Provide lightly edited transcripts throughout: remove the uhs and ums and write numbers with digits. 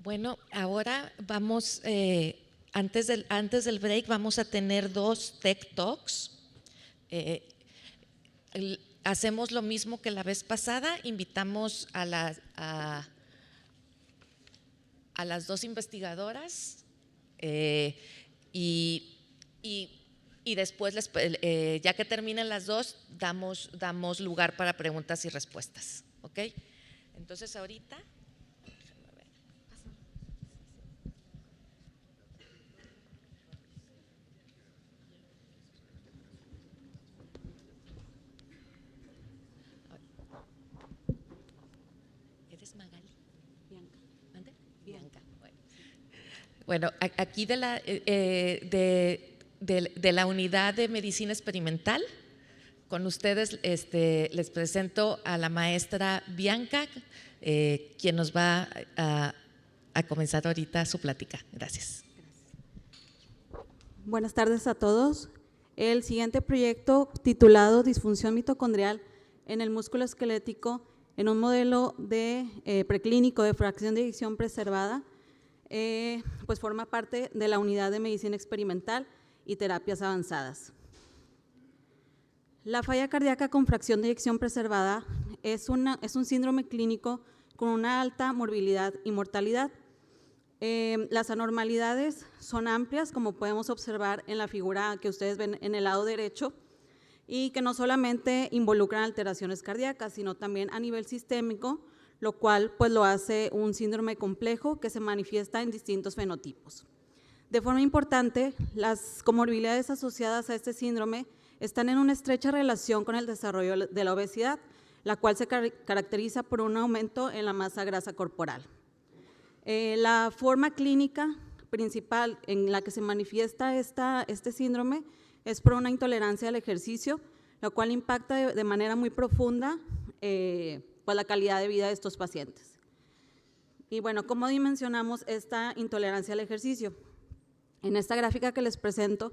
Bueno, ahora vamos, antes del break vamos a tener 2 Tech Talks. Hacemos lo mismo que la vez pasada, invitamos a las 2 investigadoras y después, ya que terminen las 2, damos lugar para preguntas y respuestas. ¿Ok? Entonces ahorita… ¿Eres Magali? Bianca. ¿Mande? Bianca. Bueno, aquí de la unidad de medicina experimental, con ustedes les presento a la maestra Bianca, quien nos va a comenzar ahorita su plática. Gracias. Buenas tardes a todos. El siguiente proyecto, titulado Disfunción mitocondrial en el músculo esquelético en un modelo de preclínico de fracción de eyección preservada, pues forma parte de la unidad de medicina experimental y terapias avanzadas. La falla cardíaca con fracción de eyección preservada es un síndrome clínico con una alta morbilidad y mortalidad. Las anormalidades son amplias, como podemos observar en la figura que ustedes ven en el lado derecho, y que no solamente involucran alteraciones cardíacas, sino también a nivel sistémico, lo cual pues lo hace un síndrome complejo que se manifiesta en distintos fenotipos. De forma importante, las comorbilidades asociadas a este síndrome están en una estrecha relación con el desarrollo de la obesidad, la cual se caracteriza por un aumento en la masa grasa corporal. La forma clínica principal en la que se manifiesta este síndrome es por una intolerancia al ejercicio, lo cual impacta de manera muy profunda pues la calidad de vida de estos pacientes. Y bueno, ¿cómo dimensionamos esta intolerancia al ejercicio? En esta gráfica que les presento,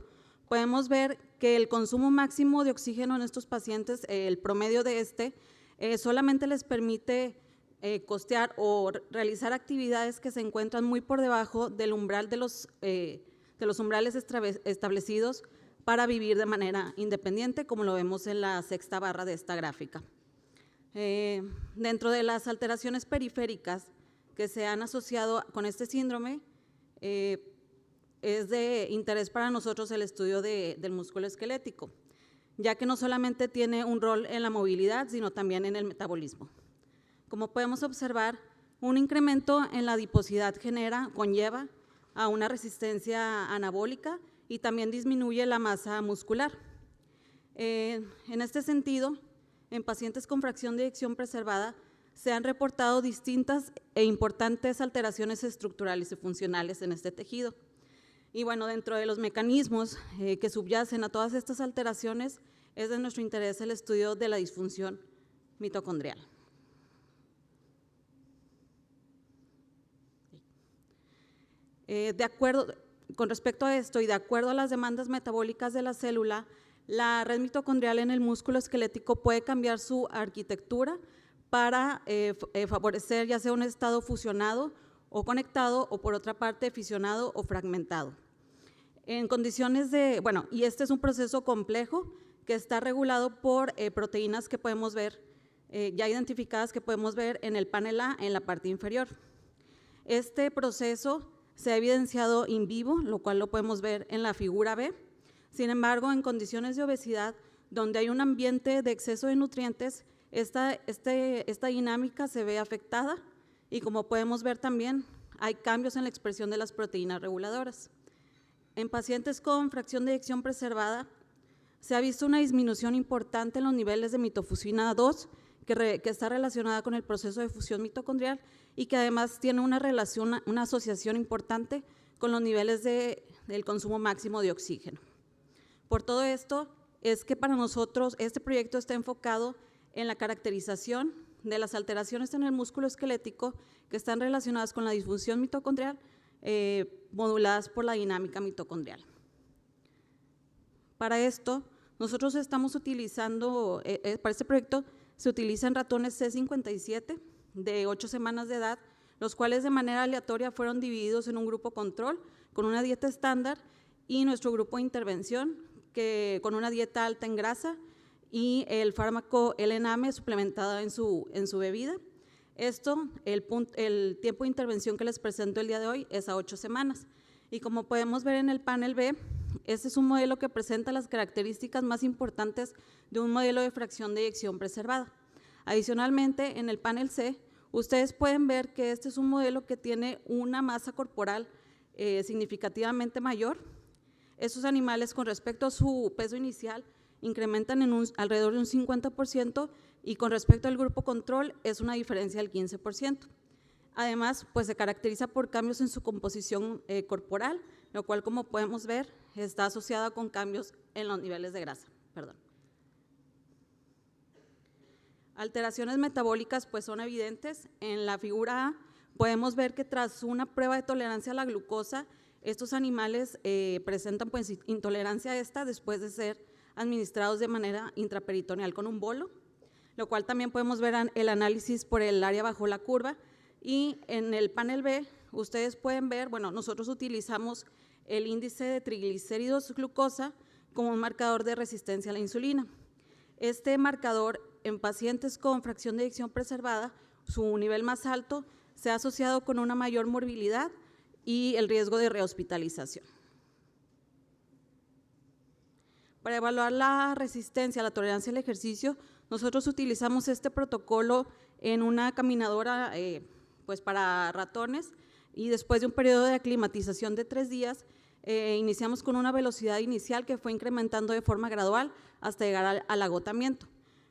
podemos ver que el consumo máximo de oxígeno en estos pacientes, el promedio de solamente les permite costear o realizar actividades que se encuentran muy por debajo del umbral de los umbrales establecidos para vivir de manera independiente, como lo vemos en la 6ª barra de esta gráfica. Dentro de las alteraciones periféricas que se han asociado con este síndrome, es de interés para nosotros el estudio del músculo esquelético, ya que no solamente tiene un rol en la movilidad, sino también en el metabolismo. Como podemos observar, un incremento en la adiposidad conlleva a una resistencia anabólica y también disminuye la masa muscular. En este sentido, en pacientes con fracción de eyección preservada se han reportado distintas e importantes alteraciones estructurales y funcionales en este tejido. Y bueno, dentro de los mecanismos que subyacen a todas estas alteraciones, es de nuestro interés el estudio de la disfunción mitocondrial. Con respecto a esto y de acuerdo a las demandas metabólicas de la célula, la red mitocondrial en el músculo esquelético puede cambiar su arquitectura para favorecer ya sea un estado fusionado o conectado o por otra parte fisionado o fragmentado. En condiciones y este es un proceso complejo que está regulado por proteínas que podemos ver, ya identificadas, que podemos ver en el panel A en la parte inferior. Este proceso se ha evidenciado in vivo, lo cual lo podemos ver en la figura B. Sin embargo, en condiciones de obesidad, donde hay un ambiente de exceso de nutrientes, esta dinámica se ve afectada y como podemos ver también, hay cambios en la expresión de las proteínas reguladoras. En pacientes con fracción de eyección preservada, se ha visto una disminución importante en los niveles de mitofusina 2, que está relacionada con el proceso de fusión mitocondrial y que además tiene una asociación importante con los niveles del consumo máximo de oxígeno. Por todo esto, es que para nosotros este proyecto está enfocado en la caracterización de las alteraciones en el músculo esquelético que están relacionadas con la disfunción mitocondrial, moduladas por la dinámica mitocondrial. Para esto, nosotros estamos utilizando, para este proyecto, se utilizan ratones C57 de 8 semanas de edad, los cuales de manera aleatoria fueron divididos en un grupo control con una dieta estándar y nuestro grupo de intervención que con una dieta alta en grasa y el fármaco L-Ename suplementado en su bebida. Esto, el tiempo de intervención que les presento el día de hoy es a 8 semanas. Y como podemos ver en el panel B, este es un modelo que presenta las características más importantes de un modelo de fracción de eyección preservada. Adicionalmente, en el panel C, ustedes pueden ver que este es un modelo que tiene una masa corporal significativamente mayor. Estos animales, con respecto a su peso inicial, incrementan en alrededor de un 50% y con respecto al grupo control es una diferencia del 15%. Además, pues se caracteriza por cambios en su composición corporal, lo cual, como podemos ver, está asociada con cambios en los niveles de grasa. Alteraciones metabólicas pues son evidentes. En la figura A podemos ver que tras una prueba de tolerancia a la glucosa, estos animales presentan pues intolerancia a esta después de ser administrados de manera intraperitoneal con un bolo, lo cual también podemos ver el análisis por el área bajo la curva. Y en el panel B, ustedes pueden ver, bueno, nosotros utilizamos el índice de triglicéridos glucosa como un marcador de resistencia a la insulina. Este marcador en pacientes con fracción de eyección preservada, su nivel más alto se ha asociado con una mayor morbilidad y el riesgo de rehospitalización. Para evaluar la resistencia, la tolerancia al ejercicio, nosotros utilizamos este protocolo en una caminadora pues para ratones y después de un periodo de aclimatización de 3 días, iniciamos con una velocidad inicial que fue incrementando de forma gradual hasta llegar al agotamiento.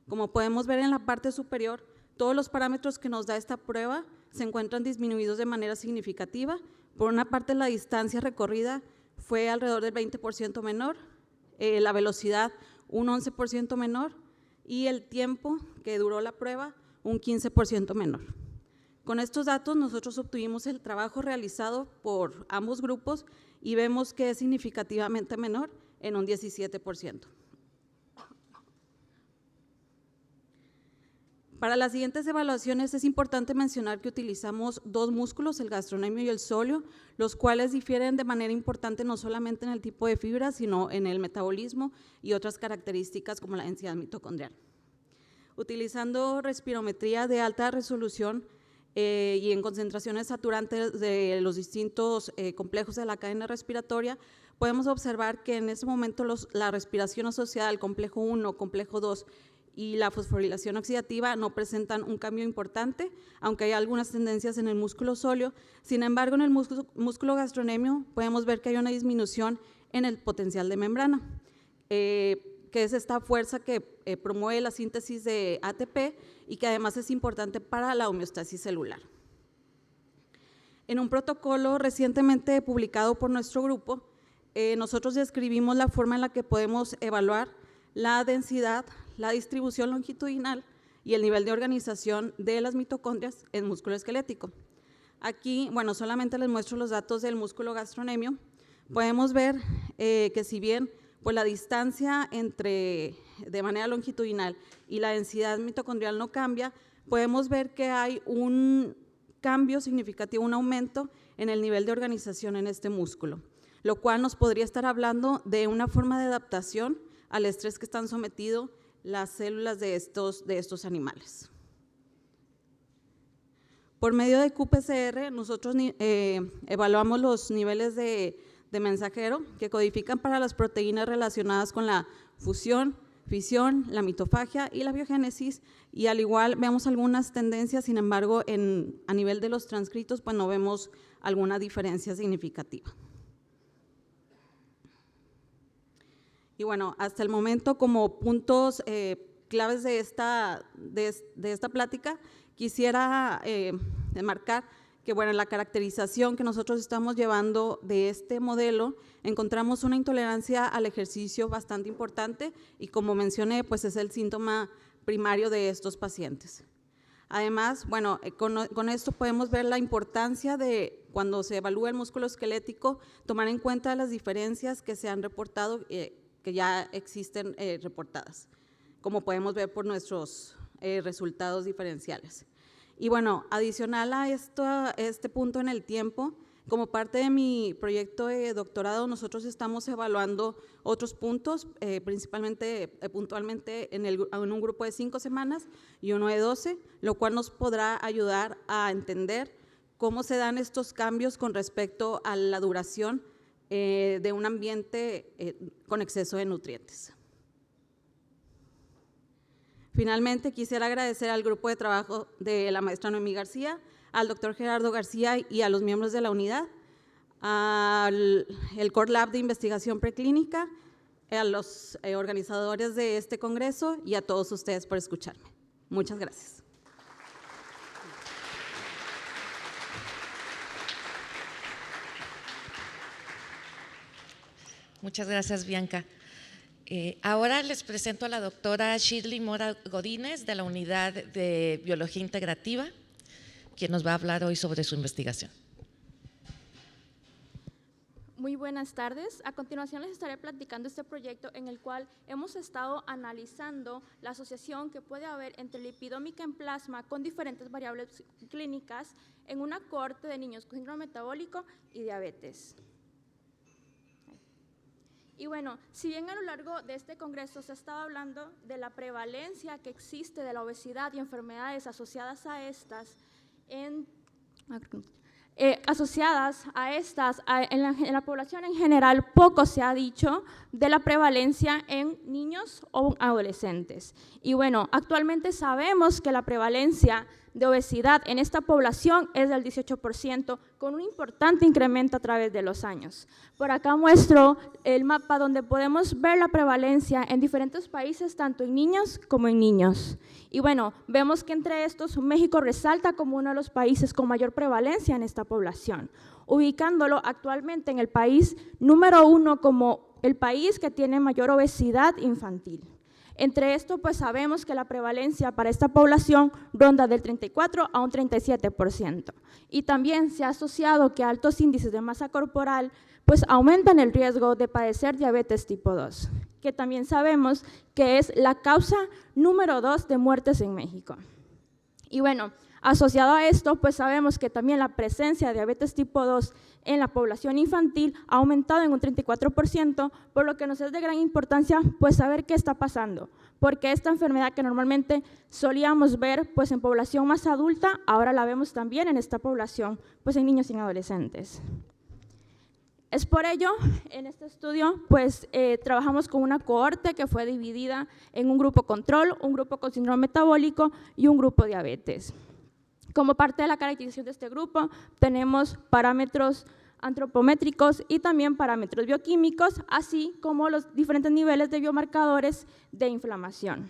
Como podemos ver en la parte superior, todos los parámetros que nos da esta prueba se encuentran disminuidos de manera significativa. Por una parte, la distancia recorrida fue alrededor del 20% menor, la velocidad un 11% menor y el tiempo que duró la prueba un 15% menor. Con estos datos nosotros obtuvimos el trabajo realizado por ambos grupos y vemos que es significativamente menor en un 17%. Para las siguientes evaluaciones es importante mencionar que utilizamos 2 músculos, el gastrocnemio y el sóleo, los cuales difieren de manera importante no solamente en el tipo de fibra, sino en el metabolismo y otras características como la densidad mitocondrial. Utilizando respirometría de alta resolución y en concentraciones saturantes de los distintos complejos de la cadena respiratoria, podemos observar que en ese momento la respiración asociada al complejo 1, complejo 2 y la fosforilación oxidativa no presentan un cambio importante, aunque hay algunas tendencias en el músculo sóleo. Sin embargo, en el músculo gastrocnemio podemos ver que hay una disminución en el potencial de membrana, que es esta fuerza que promueve la síntesis de ATP y que además es importante para la homeostasis celular. En un protocolo recientemente publicado por nuestro grupo, nosotros describimos la forma en la que podemos evaluar la densidad, la distribución longitudinal y el nivel de organización de las mitocondrias en músculo esquelético. Aquí, bueno, solamente les muestro los datos del músculo gastrocnemio. Podemos ver que si bien pues la distancia de manera longitudinal y la densidad mitocondrial no cambia, podemos ver que hay un cambio significativo, un aumento en el nivel de organización en este músculo, lo cual nos podría estar hablando de una forma de adaptación al estrés que están sometidos las células de estos animales. Por medio de qPCR, nosotros evaluamos los niveles de mensajero que codifican para las proteínas relacionadas con la fusión, fisión, la mitofagia y la biogénesis, y al igual vemos algunas tendencias, sin embargo, a nivel de los transcritos, pues no vemos alguna diferencia significativa. Y bueno, hasta el momento, como puntos claves de esta plática, quisiera marcar que bueno, en la caracterización que nosotros estamos llevando de este modelo, encontramos una intolerancia al ejercicio bastante importante y como mencioné, pues es el síntoma primario de estos pacientes. Además, bueno, con esto podemos ver la importancia de cuando se evalúa el músculo esquelético, tomar en cuenta las diferencias que se han reportado, que ya existen reportadas, como podemos ver por nuestros resultados diferenciales. Y bueno, adicional a este punto en el tiempo, como parte de mi proyecto de doctorado, nosotros estamos evaluando otros puntos, principalmente, puntualmente en un grupo de 5 semanas y uno de 12, lo cual nos podrá ayudar a entender cómo se dan estos cambios con respecto a la duración de un ambiente con exceso de nutrientes. Finalmente, quisiera agradecer al grupo de trabajo de la maestra Noemí García, al doctor Gerardo García y a los miembros de la unidad, al Core Lab de Investigación Preclínica, a los organizadores de este congreso y a todos ustedes por escucharme. Muchas gracias. Muchas gracias, Bianca. Ahora les presento a la doctora Shirley Mora Godínez de la Unidad de Biología Integrativa, quien nos va a hablar hoy sobre su investigación. Muy buenas tardes. A continuación les estaré platicando este proyecto en el cual hemos estado analizando la asociación que puede haber entre lipidómica en plasma con diferentes variables clínicas en una cohorte de niños con síndrome metabólico y diabetes. Y bueno, si bien a lo largo de este congreso se ha estado hablando de la prevalencia que existe de la obesidad y enfermedades asociadas a estas, en la población en general, poco se ha dicho de la prevalencia en niños o adolescentes. Y bueno, actualmente sabemos que la prevalencia de obesidad en esta población es del 18%, con un importante incremento a través de los años. Por acá muestro el mapa donde podemos ver la prevalencia en diferentes países, tanto en niños como en niños. Y bueno, vemos que entre estos México resalta como uno de los países con mayor prevalencia en esta población, ubicándolo actualmente en el país número 1 como el país que tiene mayor obesidad infantil. Entre esto, pues sabemos que la prevalencia para esta población ronda del 34 a un 37%. Y también se ha asociado que altos índices de masa corporal pues aumentan el riesgo de padecer diabetes tipo 2, que también sabemos que es la causa número 2 de muertes en México. Y bueno, asociado a esto, pues sabemos que también la presencia de diabetes tipo 2 en la población infantil ha aumentado en un 34%, por lo que nos es de gran importancia pues saber qué está pasando, porque esta enfermedad que normalmente solíamos ver pues en población más adulta, ahora la vemos también en esta población, pues en niños y en adolescentes. Es por ello, en este estudio, pues trabajamos con una cohorte que fue dividida en un grupo control, un grupo con síndrome metabólico y un grupo diabetes. Como parte de la caracterización de este grupo, tenemos parámetros antropométricos y también parámetros bioquímicos, así como los diferentes niveles de biomarcadores de inflamación.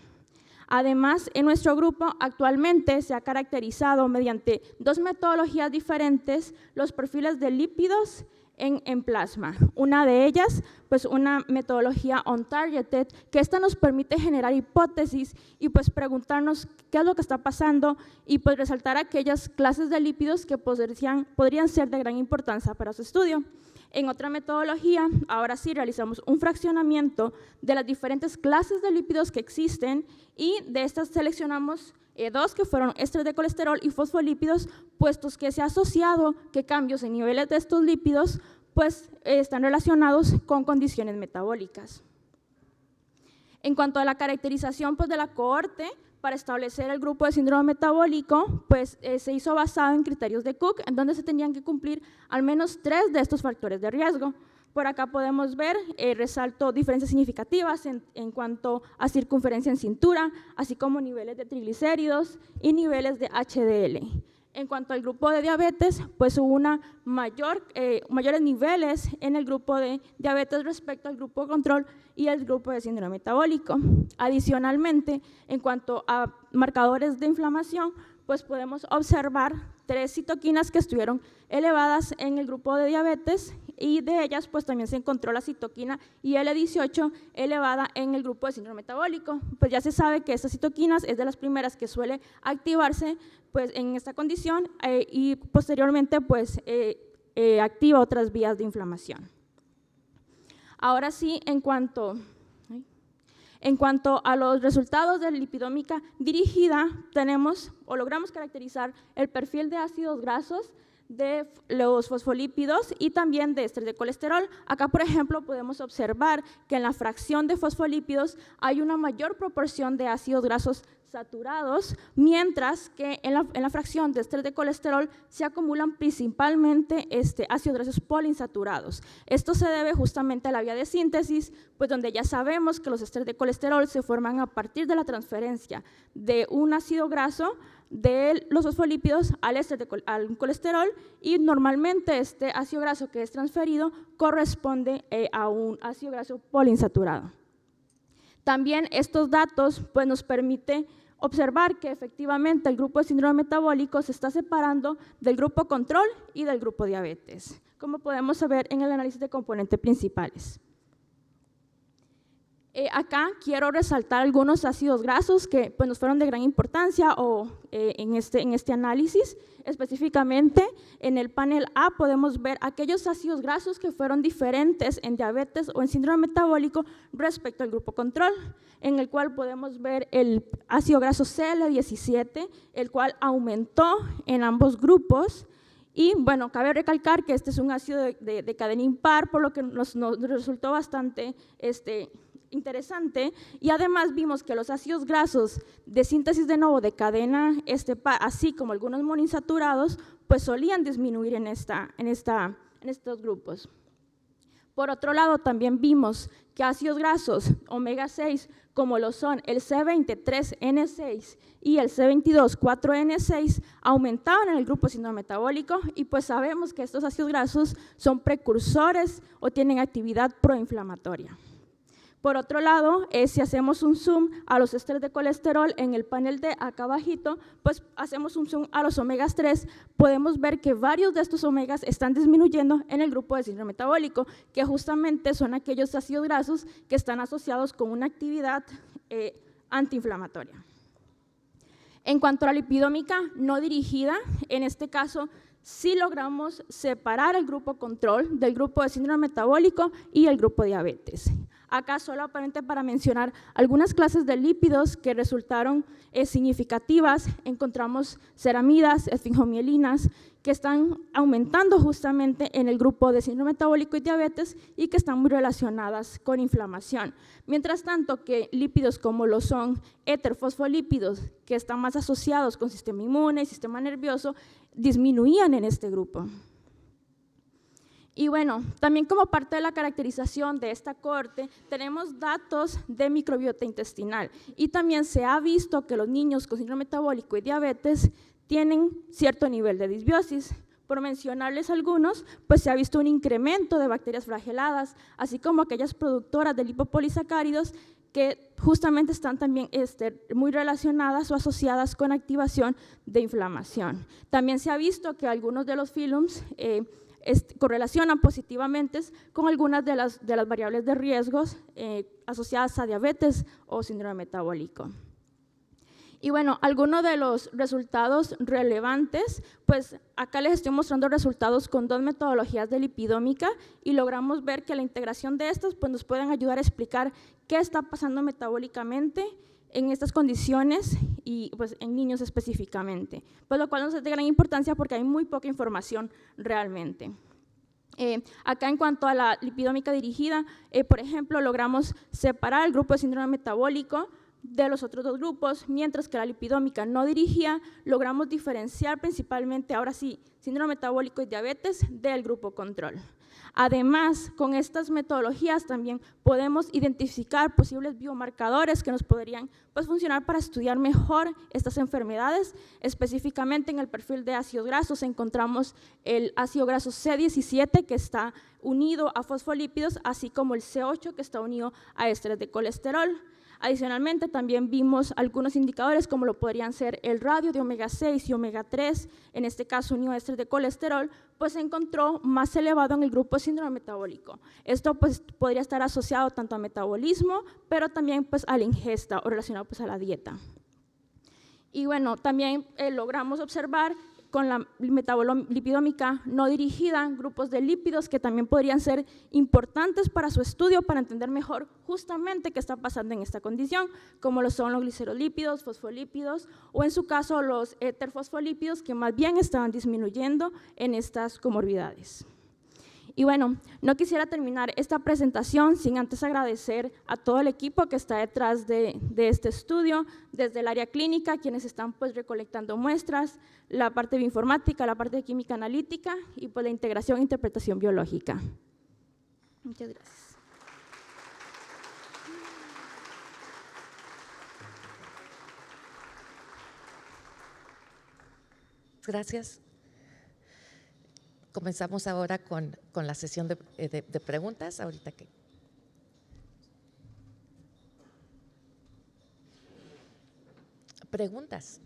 Además, en nuestro grupo actualmente se ha caracterizado mediante 2 metodologías diferentes los perfiles de lípidos en plasma. Una de ellas, pues una metodología on-targeted, que esta nos permite generar hipótesis y pues preguntarnos qué es lo que está pasando y pues resaltar aquellas clases de lípidos que podrían ser de gran importancia para su estudio. En otra metodología, ahora sí realizamos un fraccionamiento de las diferentes clases de lípidos que existen y de estas seleccionamos 2 que fueron ésteres de colesterol y fosfolípidos, puestos que se ha asociado que cambios en niveles de estos lípidos pues están relacionados con condiciones metabólicas. En cuanto a la caracterización pues, de la cohorte, para establecer el grupo de síndrome metabólico, pues se hizo basado en criterios de Cook, en donde se tenían que cumplir al menos 3 de estos factores de riesgo. Por acá podemos ver, resalto diferencias significativas en cuanto a circunferencia en cintura, así como niveles de triglicéridos y niveles de HDL. En cuanto al grupo de diabetes, pues hubo mayores niveles en el grupo de diabetes respecto al grupo control y el grupo de síndrome metabólico. Adicionalmente, en cuanto a marcadores de inflamación, pues podemos observar 3 citoquinas que estuvieron elevadas en el grupo de diabetes y de ellas pues también se encontró la citoquina IL-18 elevada en el grupo de síndrome metabólico. Pues ya se sabe que estas citoquinas es de las primeras que suele activarse pues en esta condición y posteriormente pues activa otras vías de inflamación. Ahora sí, en cuanto En cuanto a los resultados de lipidómica dirigida, tenemos o logramos caracterizar el perfil de ácidos grasos, de los fosfolípidos y también de ésteres de colesterol. Acá, por ejemplo, podemos observar que en la fracción de fosfolípidos hay una mayor proporción de ácidos grasos saturados, mientras que en la fracción de ésteres de colesterol se acumulan principalmente ácidos grasos poliinsaturados. Esto se debe justamente a la vía de síntesis, pues donde ya sabemos que los ésteres de colesterol se forman a partir de la transferencia de un ácido graso de los fosfolípidos al colesterol, y normalmente este ácido graso que es transferido corresponde a un ácido graso poliinsaturado. También estos datos pues, nos permiten observar que efectivamente el grupo de síndrome metabólico se está separando del grupo control y del grupo diabetes, como podemos ver en el análisis de componentes principales. Acá quiero resaltar algunos ácidos grasos que pues, nos fueron de gran importancia en este análisis. Específicamente, en el panel A podemos ver aquellos ácidos grasos que fueron diferentes en diabetes o en síndrome metabólico respecto al grupo control, en el cual podemos ver el ácido graso CL17, el cual aumentó en ambos grupos. Y bueno, cabe recalcar que este es un ácido de cadena impar, por lo que nos resultó bastante interesante, y además vimos que los ácidos grasos de síntesis de nuevo de cadena par, así como algunos monoinsaturados, pues solían disminuir en estos grupos. Por otro lado, también vimos que ácidos grasos omega 6, como lo son el C20-3N6 y el C22-4N6, aumentaban en el grupo síndrome metabólico, y pues sabemos que estos ácidos grasos son precursores o tienen actividad proinflamatoria. Por otro lado, si hacemos un zoom a los ésteres de colesterol en el panel D acá abajito, pues hacemos un zoom a los omegas 3, podemos ver que varios de estos omegas están disminuyendo en el grupo de síndrome metabólico, que justamente son aquellos ácidos grasos que están asociados con una actividad antiinflamatoria. En cuanto a la lipidómica no dirigida, en este caso sí logramos separar el grupo control del grupo de síndrome metabólico y el grupo diabetes. Acá solo aparente para mencionar algunas clases de lípidos que resultaron significativas, encontramos ceramidas, esfingomielinas, que están aumentando justamente en el grupo de síndrome metabólico y diabetes y que están muy relacionadas con inflamación. Mientras tanto que lípidos como lo son heterofosfolípidos, que están más asociados con sistema inmune y sistema nervioso, disminuían en este grupo. Y bueno, también como parte de la caracterización de esta cohorte, tenemos datos de microbiota intestinal, y también se ha visto que los niños con síndrome metabólico y diabetes tienen cierto nivel de disbiosis. Por mencionarles algunos, pues se ha visto un incremento de bacterias flageladas, así como aquellas productoras de lipopolisacáridos que justamente están también muy relacionadas o asociadas con activación de inflamación. También se ha visto que algunos de los filums correlacionan positivamente con algunas de las variables de riesgos asociadas a diabetes o síndrome metabólico. Y bueno, algunos de los resultados relevantes, pues acá les estoy mostrando resultados con dos metodologías de lipidómica, y logramos ver que la integración de estas pues, nos pueden ayudar a explicar qué está pasando metabólicamente en estas condiciones y pues, en niños específicamente, pues, lo cual nos es de gran importancia porque hay muy poca información realmente. Acá en cuanto a la lipidómica dirigida, por ejemplo, logramos separar el grupo de síndrome metabólico de los otros dos grupos, mientras que la lipidómica no dirigida logramos diferenciar principalmente, ahora sí, síndrome metabólico y diabetes del grupo control. Además, con estas metodologías también podemos identificar posibles biomarcadores que nos podrían pues, funcionar para estudiar mejor estas enfermedades. Específicamente en el perfil de ácidos grasos encontramos el ácido graso C17 que está unido a fosfolípidos, así como el C8 que está unido a ésteres de colesterol. Adicionalmente, también vimos algunos indicadores como lo podrían ser el radio de omega 6 y omega 3, en este caso unido a ésteres de colesterol, pues se encontró más elevado en el grupo de síndrome metabólico. Esto pues, podría estar asociado tanto a metabolismo, pero también pues, a la ingesta o relacionado pues, a la dieta. Y bueno, también logramos observar con la lipidómica no dirigida, grupos de lípidos que también podrían ser importantes para su estudio, para entender mejor justamente qué está pasando en esta condición, como lo son los glicerolípidos, fosfolípidos, o en su caso los éterfosfolípidos, que más bien estaban disminuyendo en estas comorbidades. Y bueno, no quisiera terminar esta presentación sin antes agradecer a todo el equipo que está detrás de este estudio, desde el área clínica, quienes están pues recolectando muestras, la parte de bioinformática, la parte de química analítica y pues la integración e interpretación biológica. Muchas gracias. Gracias. Comenzamos ahora con la sesión de preguntas. Ahorita que preguntas.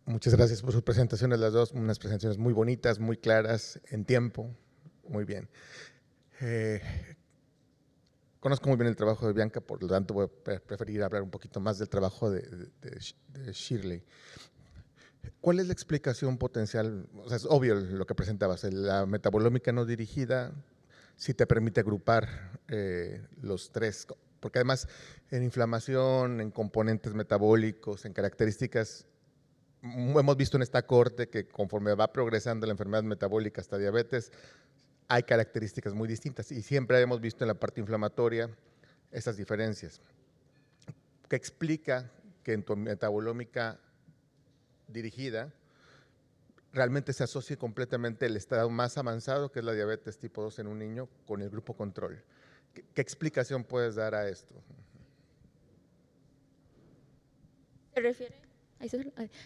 Muchas gracias por sus presentaciones, las dos, unas presentaciones muy bonitas, muy claras, en tiempo, muy bien. Conozco muy bien el trabajo de Bianca, por lo tanto voy a preferir hablar un poquito más del trabajo de Shirley. ¿Cuál es la explicación potencial? O sea, es obvio lo que presentabas, la metabolómica no dirigida, si te permite agrupar los tres, porque además en inflamación, en componentes metabólicos, en características, hemos visto en esta corte que conforme va progresando la enfermedad metabólica hasta diabetes, hay características muy distintas y siempre hemos visto en la parte inflamatoria esas diferencias. ¿Qué explica que en tu metabolómica dirigida realmente se asocie completamente el estado más avanzado, que es la diabetes tipo 2 en un niño, con el grupo control? ¿Qué explicación puedes dar a esto?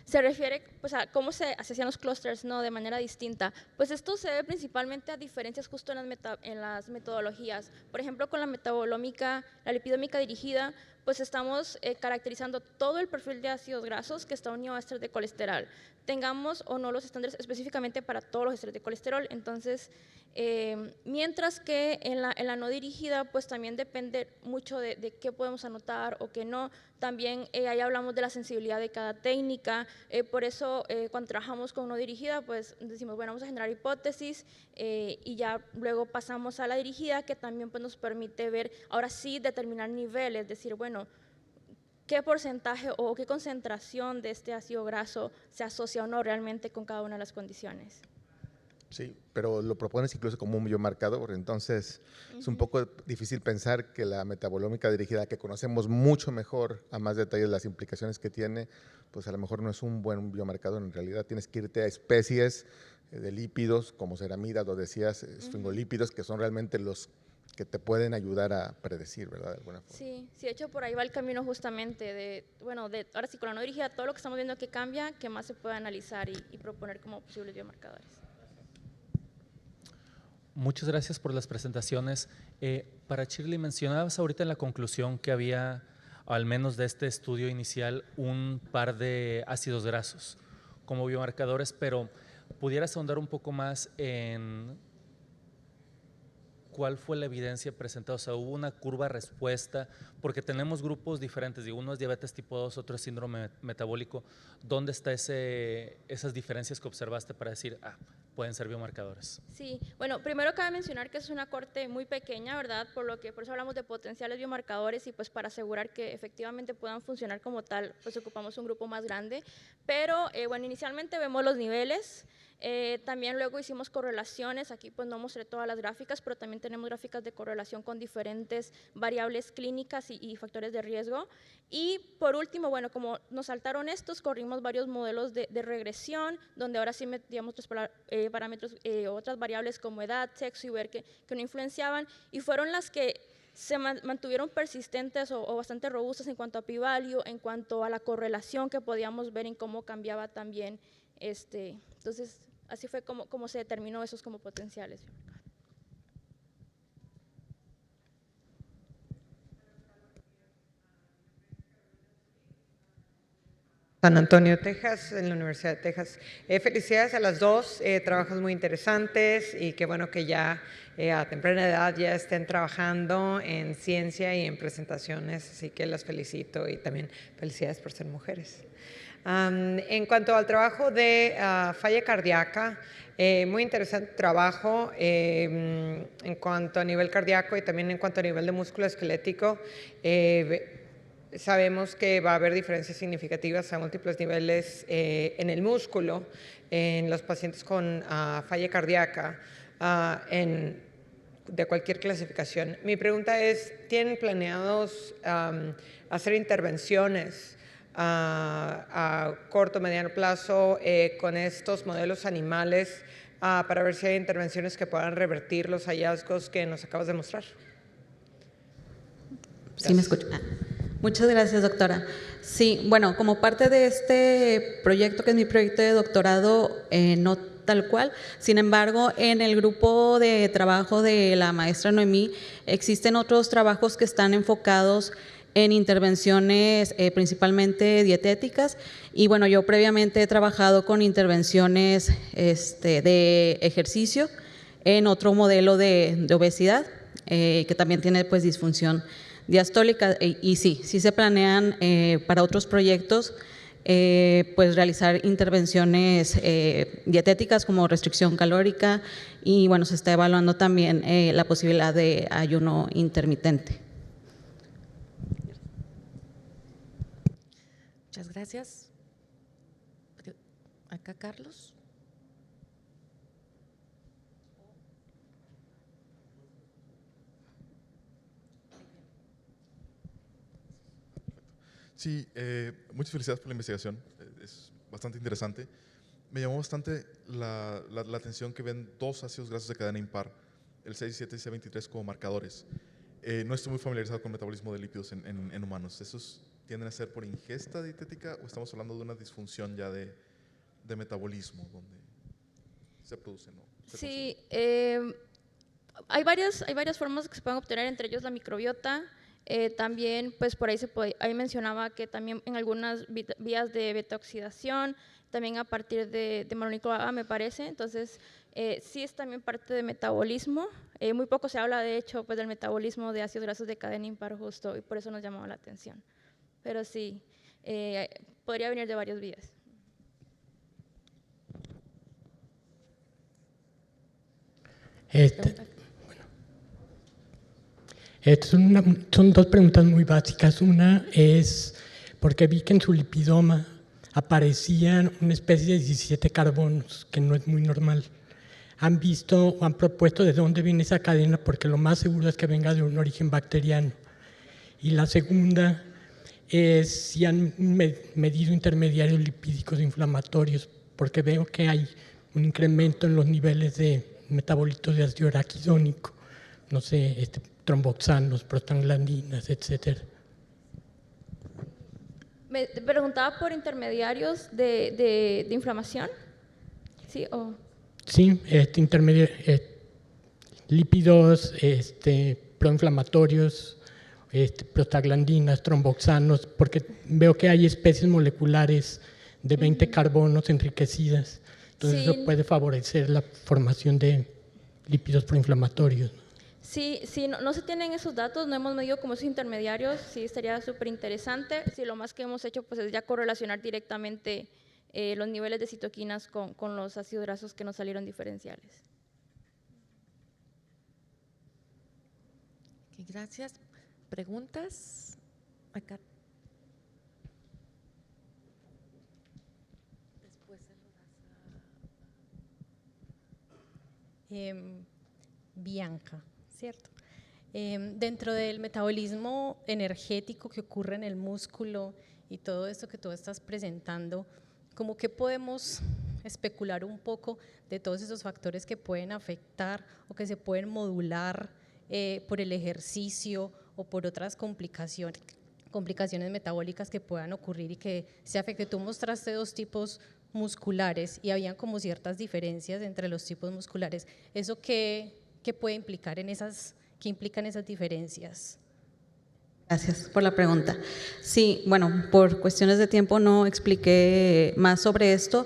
Se refiere pues, a cómo se hacían los clústeres, ¿no?, de manera distinta. Pues esto se debe principalmente a diferencias justo en las metodologías. Por ejemplo, con la metabolómica, la lipidómica dirigida, pues estamos caracterizando todo el perfil de ácidos grasos que está unido a éster de colesterol. Tengamos o no los estándares específicamente para todos los ésteres de colesterol. Entonces, mientras que en la no dirigida, pues también depende mucho de qué podemos anotar o qué no. También ahí hablamos de la sensibilidad de cada técnica. Por eso, cuando trabajamos con no dirigida, pues decimos, bueno, vamos a generar hipótesis y ya luego pasamos a la dirigida, que también pues, nos permite ver, ahora sí, determinar niveles, decir, bueno, qué porcentaje o qué concentración de este ácido graso se asocia o no realmente con cada una de las condiciones. Sí, pero lo propones incluso como un biomarcador, entonces es un poco difícil pensar que la metabolómica dirigida, que conocemos mucho mejor a más detalle las implicaciones que tiene, pues a lo mejor no es un buen biomarcador. En realidad tienes que irte a especies de lípidos, como ceramida, lo decías, esfingolípidos, que son realmente los que te pueden ayudar a predecir, ¿verdad? De alguna forma. Sí, de hecho por ahí va el camino justamente ahora sí con la no dirigida, todo lo que estamos viendo que cambia, que más se puede analizar y proponer como posibles biomarcadores. Muchas gracias por las presentaciones. Para Shirley, mencionabas ahorita en la conclusión que había, al menos de este estudio inicial, un par de ácidos grasos como biomarcadores, pero ¿pudieras ahondar un poco más en cuál fue la evidencia presentada? O sea, ¿hubo una curva respuesta? Porque tenemos grupos diferentes, digo, uno es diabetes tipo 2, otro es síndrome metabólico. ¿Dónde están esas diferencias que observaste para decir, pueden ser biomarcadores? Sí, bueno, primero cabe mencionar que es una corte muy pequeña, ¿verdad? Por eso hablamos de potenciales biomarcadores y pues para asegurar que efectivamente puedan funcionar como tal, pues ocupamos un grupo más grande. Pero bueno, inicialmente vemos los niveles. También luego hicimos correlaciones, aquí pues no mostré todas las gráficas, pero también tenemos gráficas de correlación con diferentes variables clínicas y factores de riesgo. Y por último, bueno, como nos saltaron estos, corrimos varios modelos de regresión, donde ahora sí metíamos otros parámetros, otras variables como edad, sexo y ver que no influenciaban, y fueron las que se mantuvieron persistentes o bastante robustas en cuanto a p-value, en cuanto a la correlación que podíamos ver en cómo cambiaba también. Entonces, así fue como se determinó esos como potenciales. San Antonio, Texas, en la Universidad de Texas. Felicidades a las dos, trabajos muy interesantes y qué bueno que ya a temprana edad ya estén trabajando en ciencia y en presentaciones, así que las felicito y también felicidades por ser mujeres. En cuanto al trabajo de falla cardíaca, muy interesante trabajo en cuanto a nivel cardíaco y también en cuanto a nivel de músculo esquelético. Sabemos que va a haber diferencias significativas a múltiples niveles en el músculo en los pacientes con falla cardíaca de cualquier clasificación. Mi pregunta es, ¿tienen planeados hacer intervenciones a corto o mediano plazo con estos modelos animales para ver si hay intervenciones que puedan revertir los hallazgos que nos acabas de mostrar? Sí, me escucho. Muchas gracias, doctora. Sí, bueno, como parte de este proyecto, que es mi proyecto de doctorado, no tal cual, sin embargo, en el grupo de trabajo de la maestra Noemí existen otros trabajos que están enfocados en intervenciones principalmente dietéticas, y bueno, yo previamente he trabajado con intervenciones de ejercicio en otro modelo de obesidad que también tiene pues disfunción diastólica, y sí se planean para otros proyectos pues realizar intervenciones dietéticas como restricción calórica, y bueno, se está evaluando también la posibilidad de ayuno intermitente. Muchas gracias. Acá, Carlos. Sí, muchas felicidades por la investigación, es bastante interesante. Me llamó bastante la atención que ven dos ácidos grasos de cadena impar, el C17 y C23, como marcadores. No estoy muy familiarizado con el metabolismo de lípidos en humanos. ¿Esos tienden a ser por ingesta dietética o estamos hablando de una disfunción ya de metabolismo donde se producen? Sí, hay varias formas que se pueden obtener, entre ellos la microbiota. También, pues por ahí mencionaba que también en algunas vías de beta-oxidación, también a partir de mononícleo A, me parece. Entonces, sí es también parte de metabolismo. Muy poco se habla, de hecho, pues del metabolismo de ácidos grasos de cadena impar justo, y por eso nos llamaba la atención. Pero sí, podría venir de varias vías. Son dos preguntas muy básicas. Una es, porque vi que en su lipidoma aparecían una especie de 17 carbonos, que no es muy normal. ¿Han visto o han propuesto de dónde viene esa cadena? Porque lo más seguro es que venga de un origen bacteriano. Y la segunda es si han medido intermediarios lipídicos inflamatorios, porque veo que hay un incremento en los niveles de metabolitos de ácido araquidónico, no sé, tromboxanos, prostaglandinas, etcétera. Me preguntaba por intermediarios de inflamación. Sí, Sí, lípidos proinflamatorios, prostaglandinas, tromboxanos, porque veo que hay especies moleculares de 20 carbonos enriquecidas, entonces sí, eso puede favorecer la formación de lípidos proinflamatorios. Sí, no se tienen esos datos, no hemos medido como esos intermediarios, sí sería súper interesante. Sí, lo más que hemos hecho pues es ya correlacionar directamente los niveles de citoquinas con los ácidos grasos que nos salieron diferenciales. Okay, gracias. ¿Preguntas? Acá. Después se lo das a… Bianca, ¿cierto? Dentro del metabolismo energético que ocurre en el músculo y todo esto que tú estás presentando, ¿cómo que podemos especular un poco de todos esos factores que pueden afectar o que se pueden modular por el ejercicio o por otras complicaciones metabólicas que puedan ocurrir y que se afecten? Tú mostraste dos tipos musculares y habían como ciertas diferencias entre los tipos musculares. ¿Eso qué puede implicar qué implican esas diferencias? Gracias por la pregunta. Sí, bueno, por cuestiones de tiempo no expliqué más sobre esto,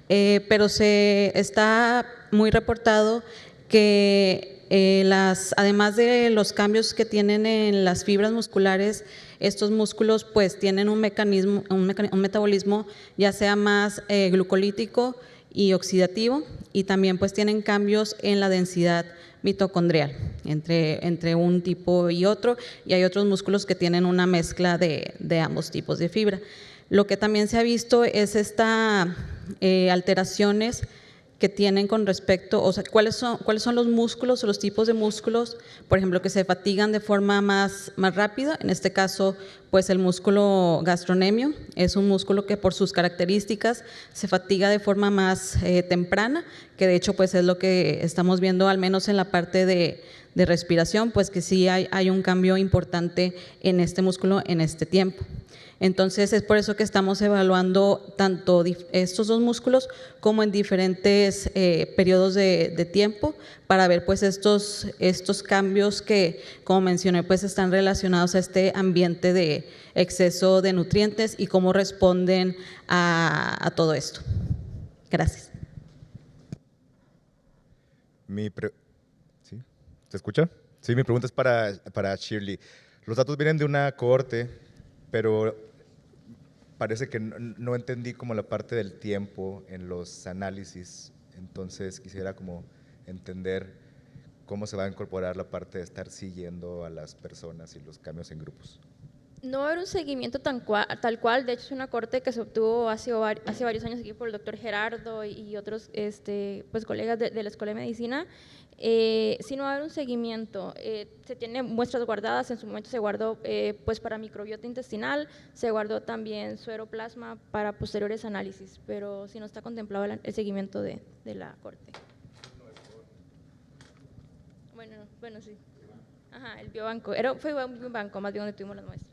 pero se está muy reportado que además de los cambios que tienen en las fibras musculares, estos músculos pues tienen un metabolismo ya sea más glucolítico y oxidativo, y también pues tienen cambios en la densidad mitocondrial entre un tipo y otro, y hay otros músculos que tienen una mezcla de ambos tipos de fibra. Lo que también se ha visto es alteraciones que tienen con respecto, o sea, cuáles son los músculos o los tipos de músculos, por ejemplo, que se fatigan de forma más rápida. En este caso, pues el músculo gastrocnemio es un músculo que por sus características se fatiga de forma más temprana, que de hecho pues es lo que estamos viendo, al menos en la parte de respiración, pues que sí hay un cambio importante en este músculo en este tiempo. Entonces es por eso que estamos evaluando tanto estos dos músculos como en diferentes periodos de tiempo para ver pues estos cambios que, como mencioné, pues están relacionados a este ambiente de exceso de nutrientes y cómo responden a todo esto. Gracias. ¿Sí? ¿Se escucha? Sí, mi pregunta es para Shirley. Los datos vienen de una cohorte, pero parece que no entendí como la parte del tiempo en los análisis, entonces quisiera como entender cómo se va a incorporar la parte de estar siguiendo a las personas y los cambios en grupos. No va a haber un seguimiento tal cual, de hecho es una corte que se obtuvo hace varios años aquí por el doctor Gerardo y otros pues, colegas de la Escuela de Medicina. Sí, no va a haber un seguimiento, se tienen muestras guardadas, en su momento se guardó pues para microbiota intestinal, se guardó también sueroplasma para posteriores análisis, pero sí no está contemplado el seguimiento de la corte. Bueno, sí. Ajá, el biobanco, fue un biobanco más bien donde tuvimos las muestras.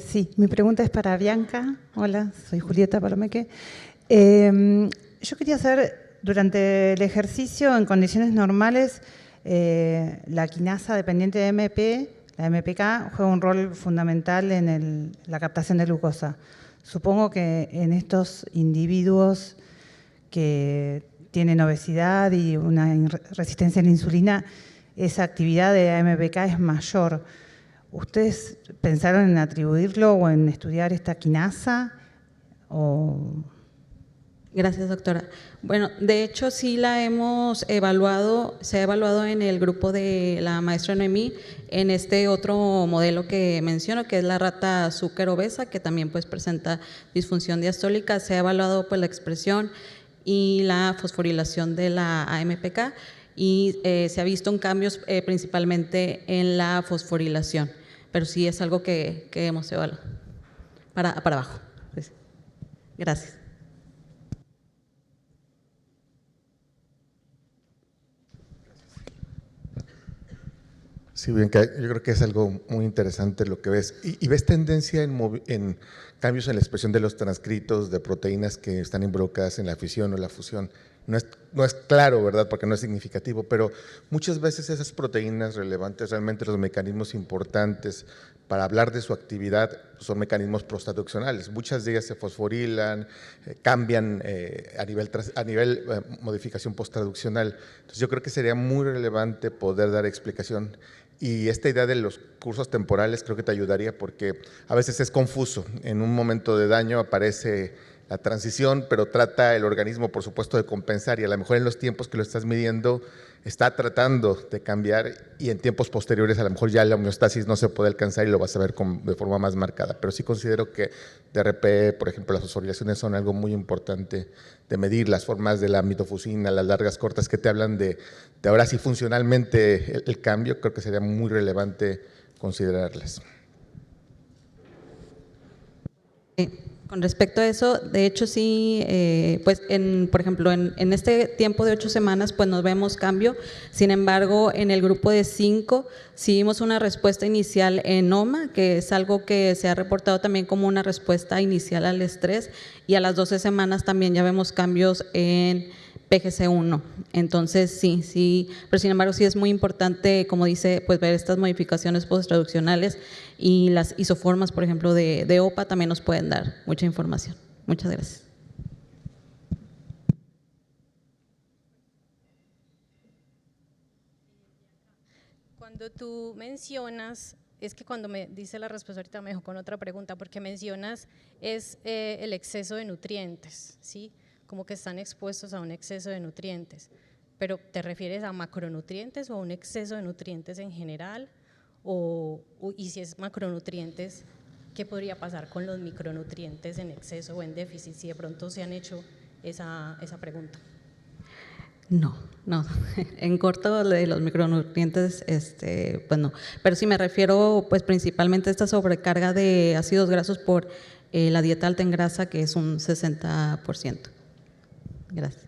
Sí, mi pregunta es para Bianca. Hola, soy Julieta Palomeque. Yo quería saber, durante el ejercicio, en condiciones normales, la quinasa dependiente de MP, la MPK, juega un rol fundamental en la captación de glucosa. Supongo que en estos individuos que tienen obesidad y una resistencia a la insulina, esa actividad de AMPK es mayor. ¿Ustedes pensaron en atribuirlo o en estudiar esta quinasa? Gracias, doctora. Bueno, de hecho sí la hemos evaluado, se ha evaluado en el grupo de la maestra Noemí, en este otro modelo que menciono, que es la rata azúcar obesa, que también pues presenta disfunción diastólica. Se ha evaluado pues la expresión y la fosforilación de la AMPK, y se ha visto un cambios principalmente en la fosforilación, pero sí es algo que hemos evaluado para abajo. Pues, gracias. Sí, Bianca, yo creo que es algo muy interesante lo que ves. ¿Y ves tendencia en cambios en la expresión de los transcritos de proteínas que están involucradas en la fisión o la fusión? No es claro, ¿verdad?, porque no es significativo, pero muchas veces esas proteínas relevantes, realmente los mecanismos importantes para hablar de su actividad son mecanismos protraduccionales. Muchas de ellas se fosforilan, cambian a nivel modificación posttraduccional. Entonces yo creo que sería muy relevante poder dar explicación. Y esta idea de los cursos temporales creo que te ayudaría, porque a veces es confuso. En un momento de daño aparece la transición, pero trata el organismo, por supuesto, de compensar, y a lo mejor en los tiempos que lo estás midiendo está tratando de cambiar, y en tiempos posteriores a lo mejor ya la homeostasis no se puede alcanzar y lo vas a ver de forma más marcada. Pero sí considero que DRP, por ejemplo, las fosforilaciones son algo muy importante de medir, las formas de la mitofusina, las largas, cortas, que te hablan de ahora sí funcionalmente el cambio. Creo que sería muy relevante considerarlas. Con respecto a eso, de hecho sí, pues por ejemplo, en este tiempo de 8 semanas pues nos vemos cambio. Sin embargo, en el grupo de 5 sí vimos una respuesta inicial en OMA, que es algo que se ha reportado también como una respuesta inicial al estrés, y a las 12 semanas también ya vemos cambios en PGC1. Entonces, sí, pero sin embargo sí es muy importante, como dice, pues ver estas modificaciones posttraduccionales y las isoformas, por ejemplo, de OPA también nos pueden dar mucha información. Muchas gracias. Cuando tú mencionas, es que cuando me dice la respuesta ahorita me dejó con otra pregunta, porque mencionas es el exceso de nutrientes, ¿sí? Como que están expuestos a un exceso de nutrientes, pero ¿te refieres a macronutrientes o a un exceso de nutrientes en general? Y si es macronutrientes, ¿qué podría pasar con los micronutrientes en exceso o en déficit? Si de pronto se han hecho esa pregunta. No, en corto de los micronutrientes, pues no, pero sí me refiero pues principalmente a esta sobrecarga de ácidos grasos por la dieta alta en grasa, que es un 60%. Gracias.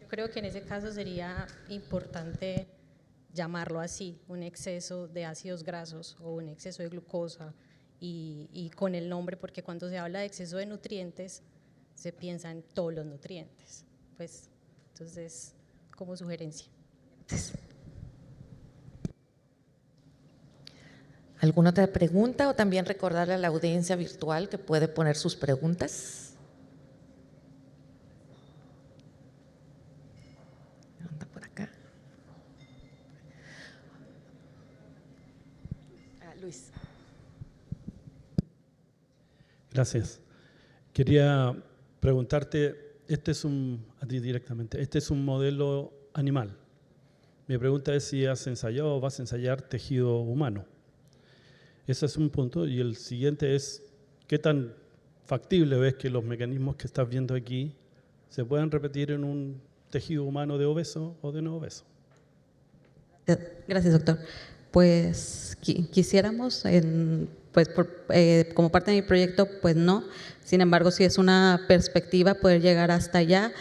Yo creo que en ese caso sería importante llamarlo así, un exceso de ácidos grasos o un exceso de glucosa y con el nombre, porque cuando se habla de exceso de nutrientes se piensa en todos los nutrientes, pues entonces como sugerencia. ¿Alguna otra pregunta o también recordarle a la audiencia virtual que puede poner sus preguntas? Anda por acá. Luis. Gracias. Quería preguntarte, a ti directamente, este es un modelo animal. Mi pregunta es si has ensayado o vas a ensayar tejido humano. Ese es un punto. Y el siguiente es, ¿qué tan factible ves que los mecanismos que estás viendo aquí se puedan repetir en un tejido humano de obeso o de no obeso? Gracias, doctor. Pues quisiéramos, como parte de mi proyecto, pues no. Sin embargo, sí es una perspectiva poder llegar hasta allá.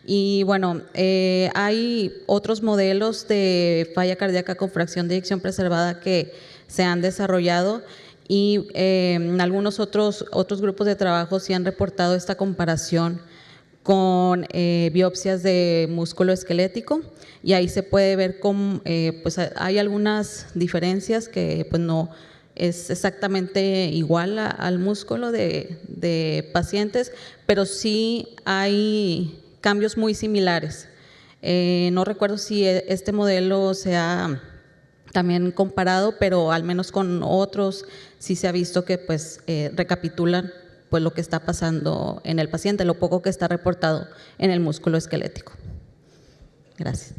Y bueno, hay otros modelos de falla cardíaca con fracción de eyección preservada que se han desarrollado y en algunos otros grupos de trabajo sí han reportado esta comparación con biopsias de músculo esquelético, y ahí se puede ver cómo pues hay algunas diferencias que pues no es exactamente igual al músculo de pacientes, pero sí hay cambios muy similares. No recuerdo si este modelo se ha también comparado, pero al menos con otros sí se ha visto que pues recapitulan pues lo que está pasando en el paciente, lo poco que está reportado en el músculo esquelético. Gracias.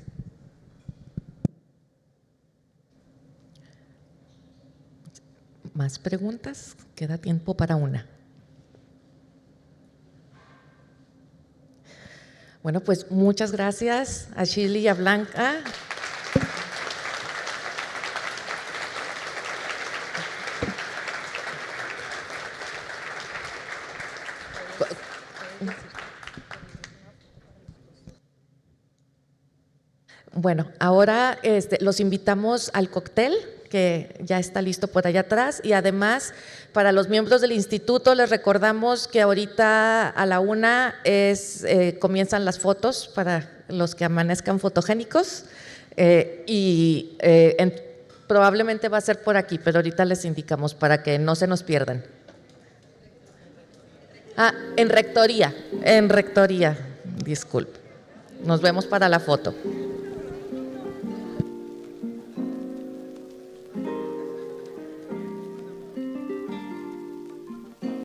¿Más preguntas? Queda tiempo para una. Bueno, pues muchas gracias a Shirley y a Blanca. Bueno, ahora los invitamos al cóctel que ya está listo por allá atrás, y además para los miembros del instituto les recordamos que ahorita a la 1 comienzan las fotos para los que amanezcan fotogénicos probablemente va a ser por aquí, pero ahorita les indicamos para que no se nos pierdan. En rectoría, disculpe. Nos vemos para la foto.